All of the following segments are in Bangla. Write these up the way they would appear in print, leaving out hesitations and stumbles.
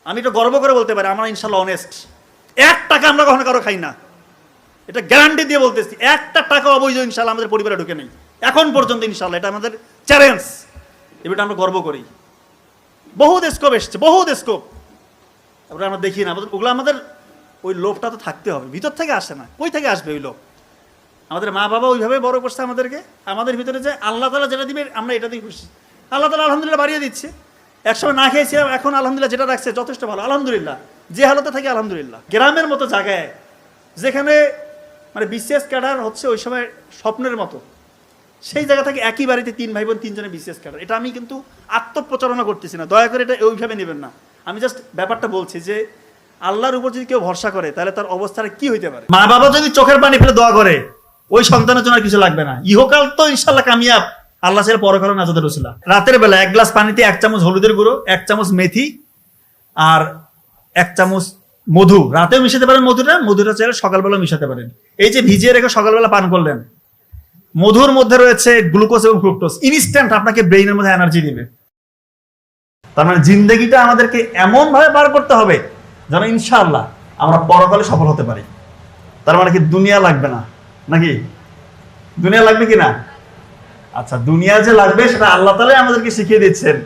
আমি এটা গর্ব করে বলতে পারি, আমরা ইনশাল্লাহ অনেস্ট। 1 টাকা আমরা কখনো কারো খাই না, এটা গ্যারান্টি দিয়ে বলতেছি। 1টা টাকা অবৈধ ইনশাল্লাহ আমাদের পরিবারে ঢুকে নেই এখন পর্যন্ত, ইনশাল্লাহ। এটা আমাদের চ্যালেঞ্জ, এটা আমরা গর্ব করি। বহুত স্কোপ এসছে, বহুত স্কোপ। তারপরে আমরা দেখি না, ওগুলো আমাদের ওই লোভটা তো থাকতে হবে, ভিতর থেকে আসে না। কই থেকে আসবে ওই লোভ? আমাদের মা বাবা ওইভাবে বড় করছে আমাদেরকে। আমাদের ভিতরে যে আল্লাহ তাআলা যেটা দিবে আমরা এটা দিয়ে খুশি। আল্লাহ তাআলা আলহামদুলিল্লাহ বাড়িয়ে দিচ্ছে। একসময় না খেয়েছিলাম, এখন আলহামদুলিল্লাহ যেটা রাখছে যথেষ্ট ভালো, আলহামদুলিল্লাহ। যে হালতে থাকে আলহামদুলিল্লাহ। গ্রামের মতো জায়গায় যেখানে মানে বিসিএস ক্যাডার হচ্ছে ওই সময় স্বপ্নের মতো, সেই জায়গা থেকে একই বাড়িতে 3 ভাই বোন 3 জনে বিসিএস ক্যাডার। এটা আমি কিন্তু আত্মপ্রচারণা করতেছি না, দয়া করে এটা ওইভাবে নেবেন না। আমি জাস্ট ব্যাপারটা বলছি যে আল্লাহর উপর যদি কেউ ভরসা করে তাহলে তার অবস্থাটা কি হইতে পারে। মা বাবা যদি চোখের পানি ফেলে দোয়া করে, ওই সন্তানের জন্য কিছু লাগবে না। ইহকাল তো ইনশাল্লাহ কামিয়াব, আল্লাহ ছেড়ে পরকাল নাজাতের উসিলা। রাতের বেলা 1 গ্লাস পানিতে 1 চামচ হলুদের গুঁড়ো, 1 চামচ মেথি আর 1 চামচ মধু, রাতেও মিশাতে পারেন। মধুটা চাইলে সকালবেলা মিশাতে পারেন। এই যে ভিজিয়ে রেখে সকালবেলা পান করলেন, মধুর মধ্যে রয়েছে গ্লুকোজ এবং ফ্রুক্টোজ, ইনস্ট্যান্ট আপনাকে ব্রেইনের মধ্যে এনার্জি দিবে। তার মানে জিন্দেগিটা আমাদেরকে এমন ভাবে পার করতে হবে যেন ইনশাআল্লাহ আমরা পরকালে সফল হতে পারি। তার মানে কি দুনিয়া লাগবে না নাকি? দুনিয়া লাগবে কি না? আচ্ছা, দুনিয়া যে লাগবে সেটা আল্লাহ তাআলাই আমাদেরকে শিখিয়ে দিচ্ছেন।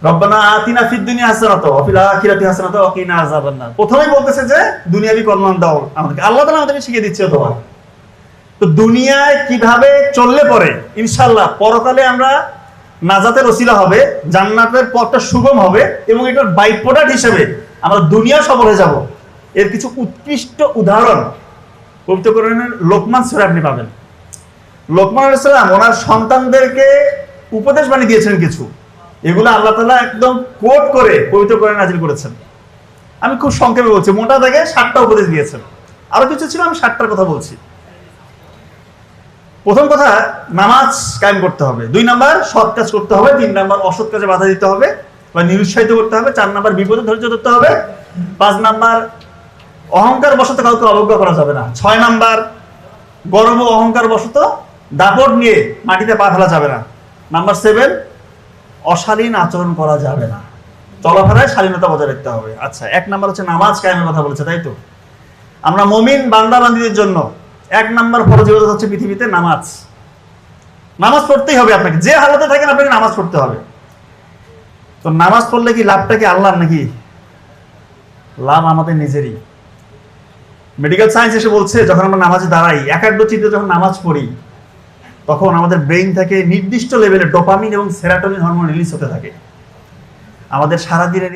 রব্বানা আতিনা ফিদ দুনিয়া হাসানাতাও ওয়া ফিল আখিরাতি হাসানাতাও ওয়া কিনা আযাবান্নার। প্রথমেই বলতেছে যে দুনিয়াবি কল্যাণ দাও আমাদেরকে, আল্লাহ তাআলা আমাদেরকে শিখিয়ে দিচ্ছে। তো দুনিয়ায় কিভাবে চললে পরে ইনশাআল্লাহ পরকালে আমরা নাজাতের ওসিলা হবে, জান্নাতের পথটা সুগম হবে, এবং এটার বাই প্রোডাক্ট হিসেবে আমরা দুনিয়া সফল হয়ে যাব। এর কিছু উৎকৃষ্ট উদাহরণ পবিত্র কোরআনের লোকমান সূরা আপনি পাবেন। লোকমান আলাইহিস সালাম ওনার সন্তানদেরকে উপদেশ বাণী দিয়েছেন কিছু, এগুলো আল্লাহ তাআলা একদম কোট করে পবিত্র কোরআনে নাযিল করেছেন। আমি খুব সংক্ষেপে বলছি, মোটা দাগে 7টা উপদেশ দিয়েছেন। আরো কিছু ছিল, আমি 7টার কথা বলছি। প্রথম কথা, নামাজ কায়েম করতে হবে। 2 নাম্বার, সৎ কাজ করতে হবে। 3 নাম্বার, অসৎ কাজে বাধা দিতে হবে বা নিরুৎসাহিত করতে হবে। 4 নাম্বার, বিপদে ধৈর্য ধরতে হবে। 5 নাম্বার, অহংকার বশত কাউকে অবজ্ঞা করা যাবে না। 6 নাম্বার, গর্ব অহংকার বশত দাপট নিয়ে মাটিতে পা ফেলা যাবে না। নাম্বার 7, অশালীন আচরণ করা যাবে না, চলাফেরায় শালীনতা বজায় রাখতে হবে। আচ্ছা, 1 নাম্বার হচ্ছে নামাজ কায়েমের কথা বলেছে, তাই তো? আমরা মুমিন বান্দা বান্দীদের জন্য 1 নাম্বার ফরজ ইবাদত হচ্ছে পৃথিবীতে নামাজ। নামাজ পড়তেই হবে আপনাকে, যে হালতে থাকেন আপনাকে নামাজ পড়তে হবে। তো নামাজ পড়লে কি লাভটা কি আল্লাহর নাকি? লাভ আমাদের নিজেরই। মেডিকেল সায়েন্স এসে বলছে, যখন আমরা নামাজে দাঁড়াই, একাগ্রচিত্তে যখন নামাজ পড়ি, তখন আমাদের ব্রেইন থেকে নির্দিষ্ট লেভেলে ডোপামিন এবং সেরাটোনিন হরমোন রিলিজ হতে থাকে। আমাদের সারাদিনের